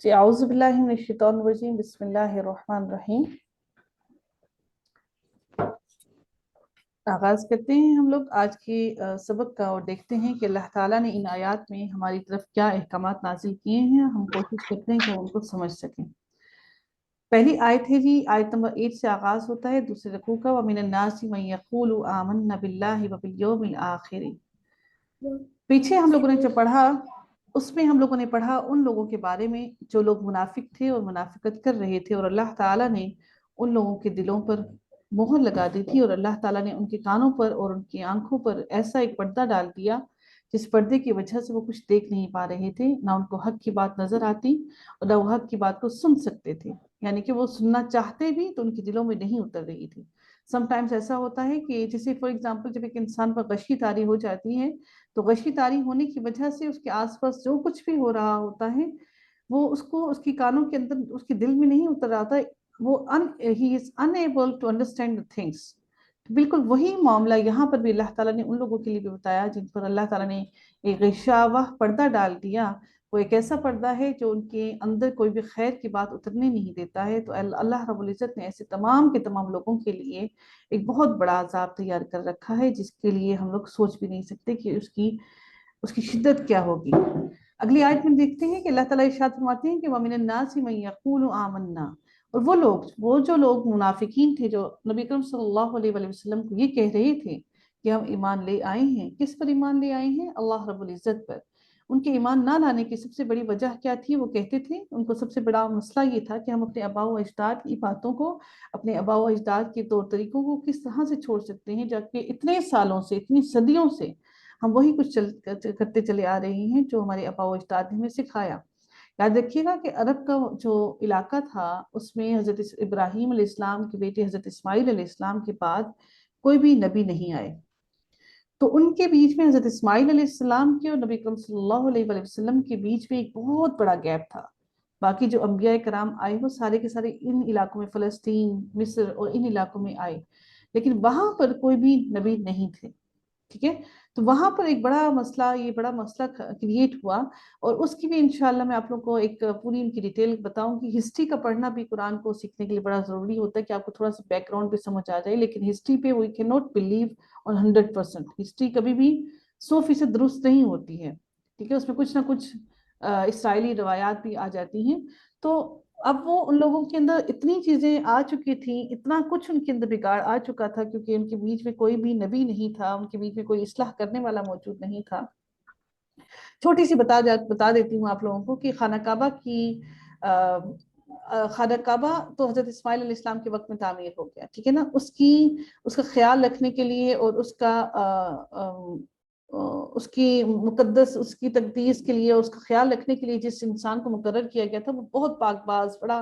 جی اعوذ باللہ من الشیطان الرجیم، بسم اللہ الرحمن الرحیم۔ آغاز کرتے ہیں ہم لوگ آج کے سبق کا، اور دیکھتے ہیں کہ اللہ تعالیٰ نے ان آیات میں ہماری طرف کیا احکامات نازل کیے ہیں۔ ہم کوشش کرتے ہیں کہ ہم ان کو سمجھ سکیں۔ پہلی آیت ہے جی، آیت نمبر 8 سے آغاز ہوتا ہے دوسرے رکوع کا، وَمِنَ النَّاسِ مَن يَقُولُ آمَنَّا بِاللَّهِ وَبِالْيَوْمِ الْآخِرِ۔ پیچھے ہم لوگوں نے جو پڑھا اس میں ہم لوگوں نے پڑھا ان لوگوں کے بارے میں جو لوگ منافق تھے اور منافقت کر رہے تھے، اور اللہ تعالیٰ نے ان لوگوں کے دلوں پر مہر لگا دی تھی، اور اللہ تعالیٰ نے ان کے کانوں پر اور ان کی آنکھوں پر ایسا ایک پردہ ڈال دیا جس پردے کی وجہ سے وہ کچھ دیکھ نہیں پا رہے تھے، نہ ان کو حق کی بات نظر آتی اور نہ وہ حق کی بات کو سن سکتے تھے، یعنی کہ وہ سننا چاہتے بھی تو ان کے دلوں میں نہیں اتر رہی تھی۔ سم ٹائمز ایسا ہوتا ہے کہ جیسے فار ایگزامپل جب ایک انسان پر غشی طاری ہو جاتی ہے تو غشی طاری ہونے کی وجہ سے اس کے آس پاس جو کچھ بھی ہو رہا ہوتا ہے وہ اس کو اس کی کانوں کے اندر اس کے دل میں نہیں اتر رہا تھا، وہ he is unable to understand the things۔ بالکل وہی معاملہ یہاں پر بھی اللہ تعالیٰ نے ان لوگوں کے لیے بھی بتایا جن پر اللہ تعالیٰ نے ایک غشاوہ پردہ ڈال دیا۔ وہ ایک ایسا پردہ ہے جو ان کے اندر کوئی بھی خیر کی بات اترنے نہیں دیتا ہے۔ تو اللہ رب العزت نے ایسے تمام کے تمام لوگوں کے لیے ایک بہت بڑا عذاب تیار کر رکھا ہے، جس کے لیے ہم لوگ سوچ بھی نہیں سکتے کہ اس کی شدت کیا ہوگی۔ اگلی آیت میں دیکھتے ہیں کہ اللہ تعالیٰ ارشاد فرماتے ہیں کہ وَمِنَ النَّاسِ مَن يَقُولُ آمَنَّا، اور وہ جو لوگ منافقین تھے جو نبی اکرم صلی اللہ علیہ وآلہ وسلم کو یہ کہہ رہے تھے کہ ہم ایمان لے آئے ہیں۔ کس پر ایمان لے آئے ہیں؟ اللہ رب العزت پر۔ ان کے ایمان نہ لانے کی سب سے بڑی وجہ کیا تھی؟ وہ کہتے تھے، ان کو سب سے بڑا مسئلہ یہ تھا کہ ہم اپنے آباء و اجداد کی باتوں کو، اپنے آباء و اجداد کے طور طریقوں کو کس طرح سے چھوڑ سکتے ہیں، جبکہ اتنے سالوں سے، اتنی صدیوں سے ہم وہی کچھ کرتے چلے آ رہے ہیں جو ہمارے آباء و اجداد نے ہمیں سکھایا۔ یاد رکھیے گا کہ عرب کا جو علاقہ تھا اس میں حضرت ابراہیم علیہ السلام کے بیٹے حضرت اسماعیل علیہ السلام کے بعد کوئی بھی نبی نہیں آئے، تو ان کے بیچ میں حضرت اسماعیل علیہ السلام کے اور نبی اکرم صلی اللہ علیہ وآلہ وسلم کے بیچ میں ایک بہت بڑا گیپ تھا۔ باقی جو انبیاء کرام آئے وہ سارے کے سارے ان علاقوں میں، فلسطین، مصر اور ان علاقوں میں آئے، لیکن وہاں پر کوئی بھی نبی نہیں تھے، ٹھیک ہے۔ تو وہاں پر ایک بڑا مسئلہ کریٹ ہوا، اور اس کی بھی انشاءاللہ میں آپ لوگوں کو ایک پوری ان کی ڈیٹیل بتاؤں گی۔ ہسٹری کا پڑھنا بھی قرآن کو سیکھنے کے لیے بڑا ضروری ہوتا ہے کہ آپ کو تھوڑا سا بیک گراؤنڈ بھی سمجھ آ جائے، لیکن ہسٹری پہ وی کین ناٹ بلیو اور 100%۔ ہسٹری کبھی بھی 100% درست نہیں ہوتی ہے، ٹھیک ہے، اس میں کچھ نہ کچھ اسرائیلی روایات بھی آ جاتی ہیں۔ تو اب وہ ان لوگوں کے اندر اتنی چیزیں آ چکی تھیں، اتنا کچھ ان کے اندر بگاڑ آ چکا تھا، کیونکہ ان کے بیچ میں کوئی بھی نبی نہیں تھا، ان کے بیچ میں کوئی اصلاح کرنے والا موجود نہیں تھا۔ چھوٹی سی بتا دیتی ہوں آپ لوگوں کو کہ خانہ کعبہ تو حضرت اسماعیل علیہ السلام کے وقت میں تعمیر ہو گیا، ٹھیک ہے نا۔ اس کا خیال رکھنے کے لیے اور اس کی مقدس، اس کی تقدیس کے لیے، اس کا خیال رکھنے کے لیے جس انسان کو مقرر کیا گیا تھا وہ بہت پاک باز، بڑا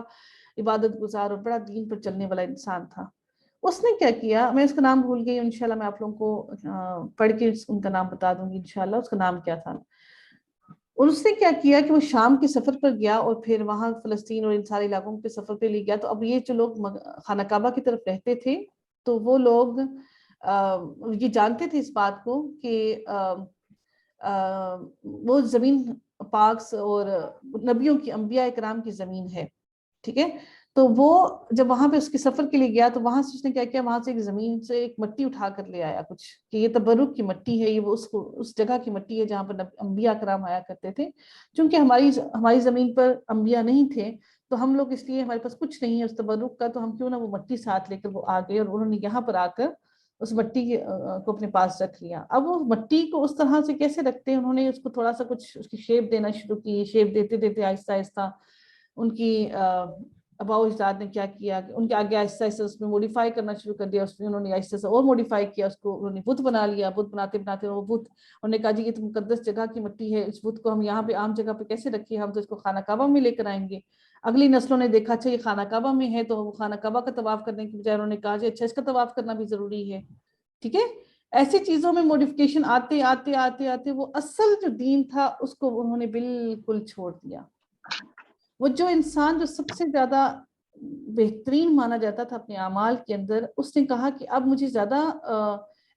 عبادت گزار اور بڑا دین پر چلنے والا انسان تھا۔ اس نے کیا کیا، میں اس کا نام بھول گئی، انشاءاللہ میں آپ لوگوں کو پڑھ کے ان کا نام بتا دوں گی انشاءاللہ اس کا نام کیا تھا۔ اور اس نے کیا کیا کہ وہ شام کے سفر پر گیا اور پھر وہاں فلسطین اور ان سارے علاقوں کے سفر پہ لے گیا۔ تو اب یہ جو لوگ خانہ کعبہ کی طرف رہتے تھے تو وہ لوگ یہ جانتے تھے اس بات کو کہ وہ زمین پاک اور نبیوں کی، انبیاء کرام کی زمین ہے، ٹھیک ہے۔ تو وہ جب وہاں پہ اس کے سفر کے لیے گیا تو وہاں سے اس نے کیا کیا، وہاں سے ایک زمین سے ایک مٹی اٹھا کر لے آیا کچھ، کہ یہ تبرک کی مٹی ہے، یہ وہ اس جگہ کی مٹی ہے جہاں پر انبیاء کرام آیا کرتے تھے۔ چونکہ ہماری زمین پر انبیاء نہیں تھے تو ہم لوگ، اس لیے ہمارے پاس کچھ نہیں ہے اس تبرک کا، تو ہم کیوں نہ وہ مٹی ساتھ لے کر وہ آ گئے، اور انہوں نے یہاں پر آ کر اس مٹی کو اپنے پاس رکھ لیا۔ اب وہ مٹی کو اس طرح سے کیسے رکھتے ہیں، انہوں نے اس کو تھوڑا سا کچھ اس کی شیپ دینا شروع کی، شیپ دیتے دیتے آہستہ آہستہ ان کی آباء و اجداد نے کیا کیا کہ ان کے آگے آہستہ آہستہ اس میں موڈیفائی کرنا شروع کر دیا، اس میں انہوں نے آہستہ سے اور موڈیفائی کیا، اس کو انہوں نے بت بنا لیا۔ بت بناتے بناتے وہ بت، انہوں نے کہا جی یہ تو مقدس جگہ کی مٹی ہے، اس بت کو ہم یہاں پہ عام جگہ پہ کیسے رکھیں، ہم تو اس کو خانہ کعبہ میں لے کر آئیں گے۔ اگلی نسلوں نے دیکھا اچھا یہ خانہ کعبہ میں ہے، تو وہ خانہ کعبہ کا طواف کرنے کی بجائے انہوں نے کہا جی اچھا اس کا طواف کرنا بھی ضروری ہے، ٹھیک ہے۔ ایسی چیزوں میں موڈیفکیشن آتے آتے آتے آتے وہ اصل جو دین تھا اس کو انہوں نے بالکل چھوڑ دیا۔ وہ جو انسان جو سب سے زیادہ بہترین مانا جاتا تھا اپنے اعمال کے اندر، اس نے کہا کہ اب مجھے زیادہ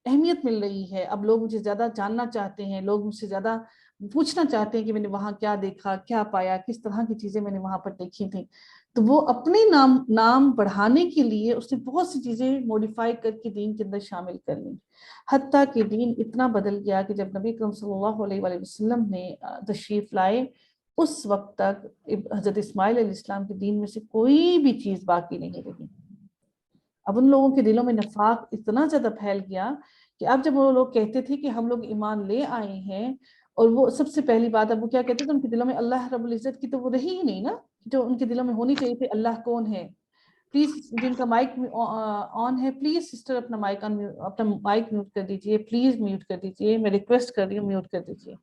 اہمیت مل رہی ہے، اب لوگ مجھے زیادہ جاننا چاہتے ہیں، لوگ مجھ سے زیادہ پوچھنا چاہتے ہیں کہ میں نے وہاں کیا دیکھا، کیا پایا، کس طرح کی چیزیں میں نے وہاں پر دیکھی تھیں. تو وہ اپنے نام بڑھانے کے لیے اس نے بہت سی چیزیں موڈیفائی کر کے دین کے اندر شامل کر لیں. حتیٰ کہ دین اتنا بدل گیا کہ جب نبی کریم صلی اللہ علیہ وآلہ وسلم نے تشریف لائے اس وقت تک حضرت اسماعیل علیہ السلام کے دین میں سے کوئی بھی چیز باقی نہیں رہی. اب ان لوگوں کے دلوں میں نفاق اتنا زیادہ پھیل گیا کہ اب جب وہ لوگ کہتے تھے کہ ہم لوگ ایمان لے آئے ہیں، اور وہ سب سے پہلی بات اب وہ کیا کہتے تھے، ان کے دلوں میں اللہ رب العزت کی تو وہ رہی ہی نہیں نا جو ان کے دلوں میں ہونی چاہیے تھی. اللہ کون ہے؟ پلیز جن کا مائک آن ہے پلیز سسٹر اپنا مائک میوٹ کر دیجئے، پلیز میوٹ کر دیجئے، میں ریکویسٹ کر رہی ہوں میوٹ کر دیجئے.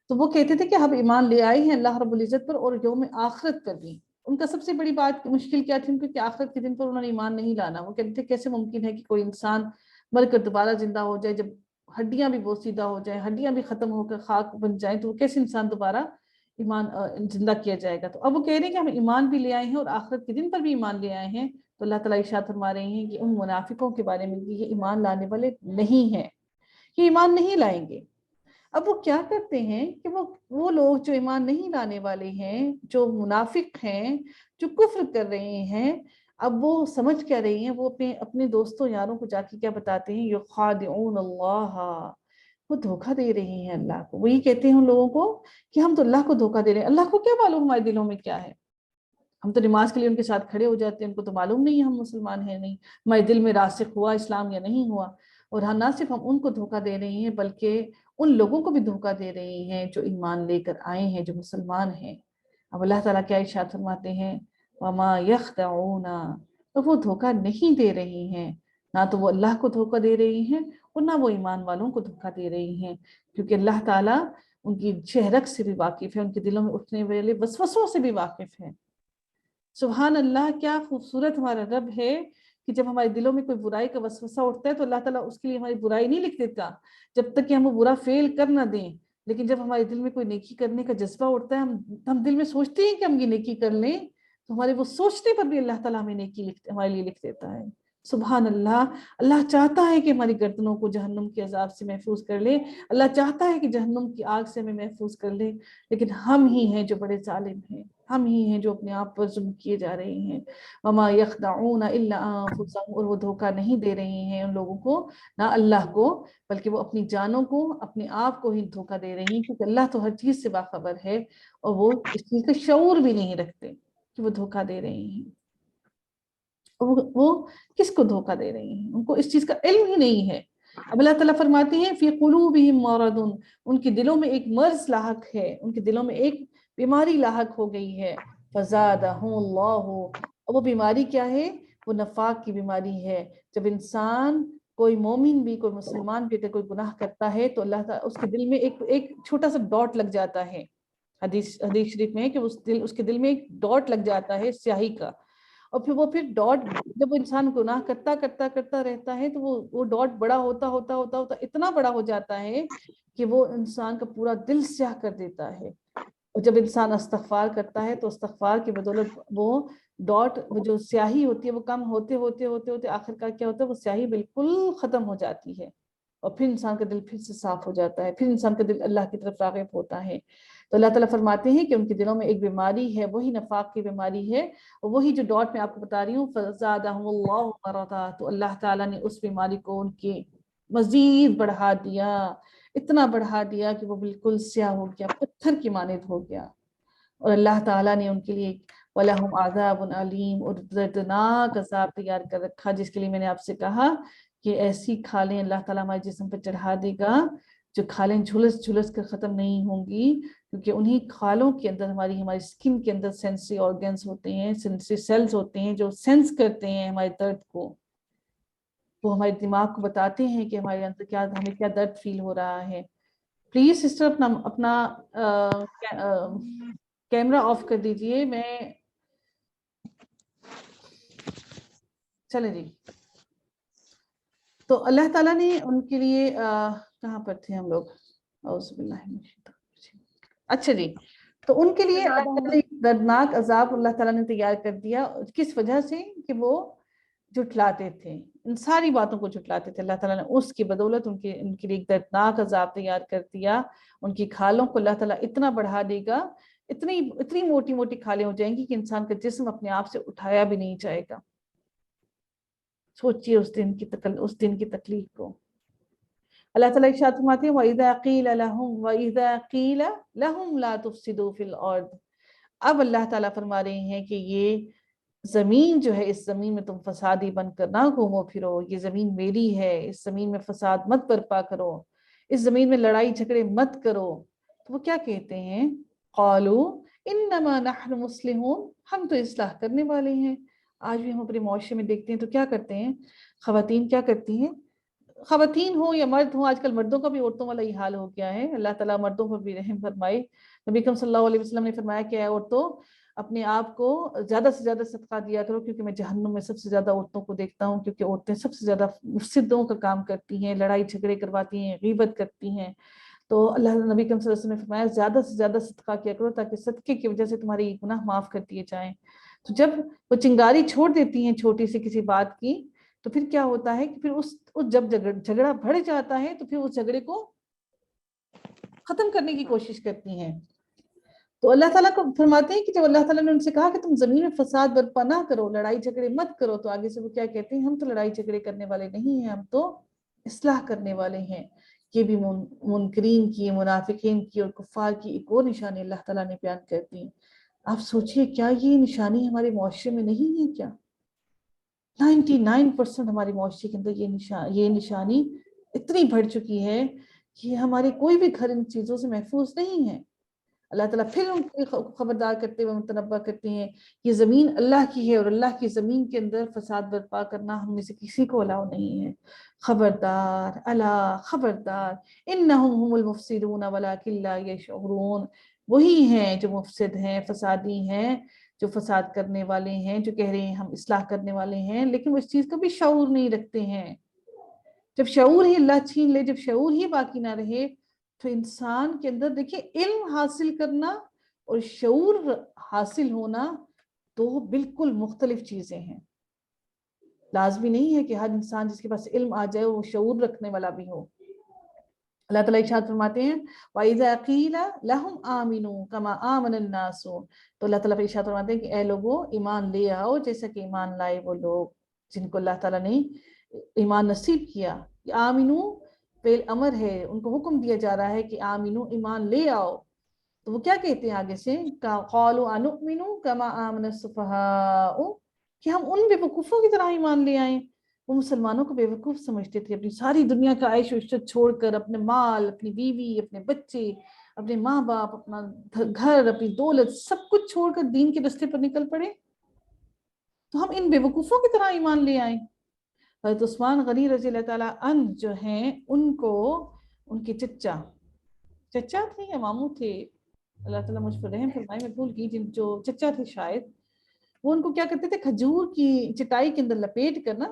تو وہ کہتے تھے کہ ہم ایمان لے آئے ہیں اللہ رب العزت پر اور یوم آخرت پر بھی. ان کا سب سے بڑی بات مشکل کیا تھی ان کو کہ آخرت کے دن پر انہوں نے ایمان نہیں لانا. وہ کہتے تھے کیسے ممکن ہے کہ کوئی انسان مر کر دوبارہ زندہ ہو جائے، جب ہڈیاں بھی بوسیدہ ہو جائیں، ہڈیاں بھی ختم ہو کر خاک بن جائیں، تو وہ کیسے انسان دوبارہ ایمان زندہ کیا جائے گا. تو اب وہ کہہ رہے ہیں کہ ہم ایمان بھی لے آئے ہیں اور آخرت کے دن پر بھی ایمان لے آئے ہیں. تو اللہ تعالیٰ ارشاد فرما رہے ہیں کہ ان منافقوں کے بارے میں یہ ایمان لانے والے نہیں ہیں، یہ ایمان نہیں لائیں گے. اب وہ کیا کرتے ہیں کہ وہ لوگ جو ایمان نہیں لانے والے ہیں، جو منافق ہیں، جو کفر کر رہے ہیں، اب وہ سمجھ کیا رہی ہیں، وہ اپنے دوستوں یاروں کو جا کے کیا بتاتے ہیں، یخادعون اللہ، وہ دھوکہ دے رہے ہیں اللہ کو. وہی کہتے ہیں ان لوگوں کو کہ ہم تو اللہ کو دھوکہ دے رہے ہیں. اللہ کو کیا معلوم ہمارے دلوں میں کیا ہے؟ ہم تو نماز کے لیے ان کے ساتھ کھڑے ہو جاتے ہیں، ان کو تو معلوم نہیں ہے ہم مسلمان ہیں نہیں، ہمارے دل میں راسخ ہوا اسلام یا نہیں ہوا. اور ہاں، نہ صرف ہم ان کو دھوکہ دے رہے ہیں بلکہ ان لوگوں کو بھی دھوکہ دے رہے ہیں جو ایمان لے کر آئے ہیں، جو مسلمان ہیں. اب اللہ تعالیٰ کیا ارشاد فرماتے ہیں، وَمَا يَخْدَعُونَ، تو وہ دھوکہ نہیں دے رہی ہیں، نہ تو وہ اللہ کو دھوکہ دے رہی ہیں اور نہ وہ ایمان والوں کو دھوکہ دے رہی ہیں، کیونکہ اللہ تعالیٰ ان کی چہرک سے بھی واقف ہے، ان کے دلوں میں اٹھنے والے وسوسوں سے بھی واقف ہے. سبحان اللہ، کیا خوبصورت ہمارا رب ہے کہ جب ہمارے دلوں میں کوئی برائی کا وسوسہ اٹھتا ہے تو اللہ تعالیٰ اس کے لیے ہماری برائی نہیں لکھ دیتا جب تک کہ ہم وہ برا فیل کر نہ دیں. لیکن جب ہمارے دل میں کوئی نیکی کرنے کا جذبہ اٹھتا ہے، ہم دل میں سوچتے ہیں کہ ہم یہ نیکی کر لیں، تو ہمارے وہ سوچنے پر بھی اللہ تعالیٰ ہمیں نیکی ہمارے لیے لکھ دیتا ہے. سبحان اللہ. اللہ چاہتا ہے کہ ہماری گردنوں کو جہنم کے عذاب سے محفوظ کر لے، اللہ چاہتا ہے کہ جہنم کی آگ سے ہمیں محفوظ کر لے، لیکن ہم ہی ہیں جو بڑے ظالم ہیں، ہم ہی ہیں جو اپنے آپ پر ظلم کیے جا رہے ہیں. وما يخدعون الا انفسهم، اور وہ دھوکہ نہیں دے رہے ہیں ان لوگوں کو، نہ اللہ کو، بلکہ وہ اپنی جانوں کو، اپنے آپ کو ہی دھوکہ دے رہی ہیں، کیونکہ اللہ تو ہر چیز سے باخبر ہے اور وہ اس چیز کا شعور بھی نہیں رکھتے کہ وہ دھوکہ دے رہے ہیں. وہ کس کو دھوکہ دے رہی ہیں؟ ان کو اس چیز کا علم ہی نہیں ہے. اب اللہ تعالیٰ فرماتے ہیں فی قلوبہم مرض، ان کے دلوں میں ایک مرض لاحق ہے، ان کے دلوں میں ایک بیماری لاحق ہو گئی ہے. فزادہم اللہ، وہ بیماری کیا ہے؟ وہ نفاق کی بیماری ہے. جب انسان، کوئی مومن بھی، کوئی مسلمان بھی اگر کوئی گناہ کرتا ہے تو اللہ تعالیٰ اس کے دل میں ایک چھوٹا سا ڈاٹ لگ جاتا ہے. حدیث شریف میں ہے کہ اس کے دل میں ایک ڈاٹ لگ جاتا ہے سیاہی کا، اور پھر ڈاٹ جب وہ انسان گناہ کرتا رہتا ہے تو وہ ڈاٹ بڑا ہوتا اتنا بڑا ہو جاتا ہے کہ وہ انسان کا پورا دل سیاہ کر دیتا ہے. اور جب انسان استغفار کرتا ہے تو استغفار کی بدولت وہ ڈاٹ، وہ جو سیاہی ہوتی ہے، وہ کم ہوتے آخر کار کیا ہوتا ہے، وہ سیاہی بالکل ختم ہو جاتی ہے، اور پھر انسان کا دل پھر سے صاف ہو جاتا ہے، پھر انسان کا دل اللہ کی طرف راغب ہوتا ہے. تو اللہ تعالیٰ فرماتے ہیں کہ ان کے دلوں میں ایک بیماری ہے، وہی نفاق کی بیماری ہے، اور وہی جو ڈاٹ میں آپ کو بتا رہی ہوں، فزادہم اللہ مرضا، تو اللہ تعالیٰ نے اس بیماری کو ان کے مزید بڑھا دیا، اتنا بڑھا دیا کہ وہ بالکل سیاہ ہو گیا، پتھر کی مانند ہو گیا. اور اللہ تعالیٰ نے ان کے لیے وَلَهُمْ عَذَابٌ عَلِيمٌ، اور دردناک عذاب تیار کر رکھا، جس کے لیے میں نے آپ سے کہا کہ ایسی کھالیں اللہ تعالیٰ ہمارے جسم پر چڑھا دے گا جو کھالیں جھلس کر ختم نہیں ہوں گی، کیونکہ انہی کھالوں کے اندر ہماری اسکن کے اندر سینسری آرگنز ہوتے ہیں، سینسری سیلز ہوتے ہیں جو سینس کرتے ہیں ہمارے درد کو. وہ ہمارے دماغ کو بتاتے ہیں کہ ہمارے اندر ہمیں کیا درد فیل ہو رہا ہے. پلیز سسٹر اپنا کیمرہ آف کر دیجئے. میں چلیں جی. تو اللہ تعالیٰ نے ان کے لیے کہاں پر تھے ہم لوگ؟ اعوذ باللہ من الشیطان الرجیم. اچھا جی، تو ان کے لیے اللہ تعالیٰ نے دردناک عذاب اللہ تعالیٰ نے تیار کر دیا. کس وجہ سے؟ کہ وہ جھٹلاتے تھے. ان ساری باتوں کو جھٹلاتے تھے، اللہ تعالیٰ نے اس کی بدولت ان کے لیے ایک دردناک عذاب تیار کر دیا. ان کی کھالوں کو اللہ تعالیٰ اتنا بڑھا دے گا، اتنی موٹی موٹی کھالیں ہو جائیں گی کہ انسان کا جسم اپنے آپ سے اٹھایا بھی نہیں جائے گا. سوچئے اس دن کی تکلیف کو. اللہ تعالیٰ ارشاد فرماتے ہیں وَإِذَا قِيلَ لَهُمْ لَا تُفْسِدُوا فِي الْأَرْضِ. اب اللہ تعالیٰ فرما رہے ہیں کہ یہ زمین جو ہے، اس زمین میں تم فسادی بن کر نہ گھومو پھرو، یہ زمین میری ہے، اس زمین میں فساد مت برپا کرو، اس زمین میں لڑائی جھگڑے مت کرو. تو وہ کیا کہتے ہیں؟ قالوا انما نحن مسلمون، ہم تو اصلاح کرنے والے ہیں. آج بھی ہم اپنے معاشرے میں دیکھتے ہیں تو کیا کرتے ہیں خواتین، کیا کرتی ہیں، خواتین ہوں یا مرد ہوں، آج کل مردوں کا بھی عورتوں والا ہی حال ہو گیا ہے. اللہ تعالیٰ مردوں پر بھی رحم فرمائے. نبی اکرم صلی اللہ علیہ وسلم نے فرمایا کہ اے عورتوں، اپنے آپ کو زیادہ سے زیادہ صدقہ دیا کرو، کیونکہ میں جہنم میں سب سے زیادہ عورتوں کو دیکھتا ہوں، کیونکہ عورتیں سب سے زیادہ مفسدوں کا کام کرتی ہیں، لڑائی جھگڑے کرواتی ہیں، غیبت کرتی ہیں. تو اللہ نبی اکرم صلی اللہ علیہ وسلم نے فرمایا زیادہ سے زیادہ صدقہ کیا کرو، تاکہ صدقے کی وجہ سے تمہاری گناہ معاف کر دیے جائیں. تو جب وہ چنگاری چھوڑ دیتی ہیں چھوٹی سی کسی بات کی، تو پھر کیا ہوتا ہے کہ پھر جب جھگڑا بڑھ جاتا ہے تو پھر اس جھگڑے کو ختم کرنے کی کوشش کرتی ہیں. تو اللہ تعالیٰ کو فرماتے ہیں کہ جب اللہ تعالیٰ نے ان سے کہا کہ تم زمین میں فساد برپا نہ کرو، لڑائی جھگڑے مت کرو، تو آگے سے وہ کیا کہتے ہیں؟ ہم تو لڑائی جھگڑے کرنے والے نہیں ہیں، ہم تو اصلاح کرنے والے ہیں. یہ بھی منکرین کی، منافقین کی اور کفار کی ایک اور نشانی اللہ تعالیٰ نے بیان کر دی. آپ سوچئے کیا یہ نشانی ہمارے معاشرے میں نہیں ہے کیا؟ 99% ہمارے معاشرے کے اندر یہ نشانی اتنی بڑھ چکی ہے کہ ہمارے کوئی بھی گھر ان چیزوں سے محفوظ نہیں ہے. اللہ تعالیٰ پھر ان کو خبردار کرتے ہوئے متنبہ کرتے ہیں، یہ زمین اللہ کی ہے اور اللہ کی زمین کے اندر فساد برپا کرنا ہم میں سے کسی کو الاؤ نہیں ہے. خبردار، الا خبردار، انہم هم المفسدون ولکن لا یشعرون. وہی ہیں جو مفسد ہیں، فسادی ہیں، جو فساد کرنے والے ہیں، جو کہہ رہے ہیں ہم اصلاح کرنے والے ہیں، لیکن وہ اس چیز کا بھی شعور نہیں رکھتے ہیں. جب شعور ہی اللہ چھین لے، جب شعور ہی باقی نہ رہے، تو انسان کے اندر دیکھیں علم حاصل کرنا اور شعور حاصل ہونا دو بالکل مختلف چیزیں ہیں. لازمی نہیں ہے کہ ہر انسان جس کے پاس علم آ جائے وہ شعور رکھنے والا بھی ہو. اللہ تعالیٰ ارشاد فرماتے ہیں وَإِذَا قِيلَ لَهُمْ آمِنُوا كَمَا آمَنَ النَّاسُ. تو اللہ تعالیٰ ارشاد فرماتے ہیں کہ اے لوگو ایمان لے آؤ جیسا کہ ایمان لائے وہ لوگ جن کو اللہ تعالیٰ نے ایمان نصیب کیا. آمینو فعل امر ہے، ان کو حکم دیا جا رہا ہے کہ آمینو ایمان لے آؤ. تو وہ کیا کہتے ہیں آگے سے؟ قَالُوا أَنُؤْمِنُ كَمَا آمَنَ السُّفَهَاءُ، کہ ہم ان بے وقوفوں کی طرح ایمان لے آئیں. وہ مسلمانوں کو بے وقوف سمجھتے تھے، اپنی ساری دنیا کا عیش و عشرت چھوڑ کر، اپنے مال، اپنی بیوی، اپنے بچے، اپنے ماں باپ، اپنا گھر، اپنی دولت، سب کچھ چھوڑ کر دین کے رستے پر نکل پڑے. تو ہم ان بے وقوفوں کی طرح ایمان لے آئیں. حضرت عثمان غنی رضی اللہ تعالیٰ عنہ جو ہیں، ان کو ان کے چچا تھے یا ماموں تھے، اللہ تعالیٰ مجھ پر رحم فرمائے، میں بھول گئی، جن جو چچا تھے شاید، وہ ان کو کیا کرتے تھے، کھجور کی چٹائی کے اندر لپیٹ کر نا،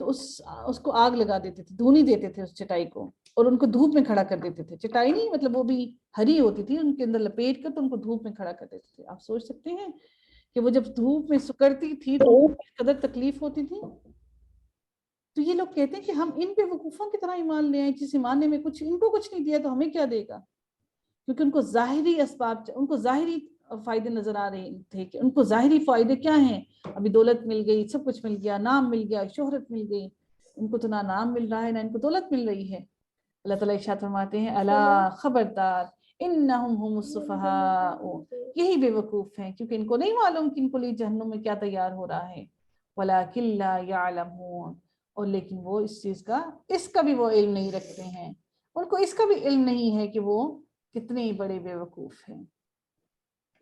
تو اس کو آگ لگا دیتے تھے، دھونی دیتے تھے اس چٹائی کو، اور ان کو دھوپ میں کھڑا کر دیتے تھے. چٹائی نہیں مطلب وہ بھی ہری ہوتی تھی، ان کے اندر لپیٹ کر تو ان کو دھوپ میں کھڑا کر دیتے تھے. آپ سوچ سکتے ہیں کہ وہ جب دھوپ میں سکڑتی تھی تو ان کو کس قدر تکلیف ہوتی تھی. تو یہ لوگ کہتے ہیں کہ ہم ان پہ وقوفوں کی طرح ایمان لے آئیں، جس ایمان نے ان کو کچھ نہیں دیا تو ہمیں کیا دے گا. کیونکہ ان کو ظاہری اسباب، ان کو ظاہری فائدے نظر آ رہے تھے کہ ان کو ظاہری فائدے کیا ہیں. ابھی دولت مل گئی، سب کچھ مل گیا، نام مل گیا، شہرت مل گئی. ان کو تو نہ نام مل رہا ہے نہ ان کو دولت مل رہی ہے. اللہ تعالیٰ ارشاد فرماتے ہیں الا خبردار انہم هم السفہاء، یہی بے وقوف ہیں کیونکہ ان کو نہیں معلوم کہ ان کو لیے جہنم میں کیا تیار ہو رہا ہے. ولکن لا یعلمون، اور لیکن وہ اس کا بھی وہ علم نہیں رکھتے ہیں. ان کو اس کا بھی علم نہیں ہے کہ وہ کتنے بڑے بے وقوف ہیں.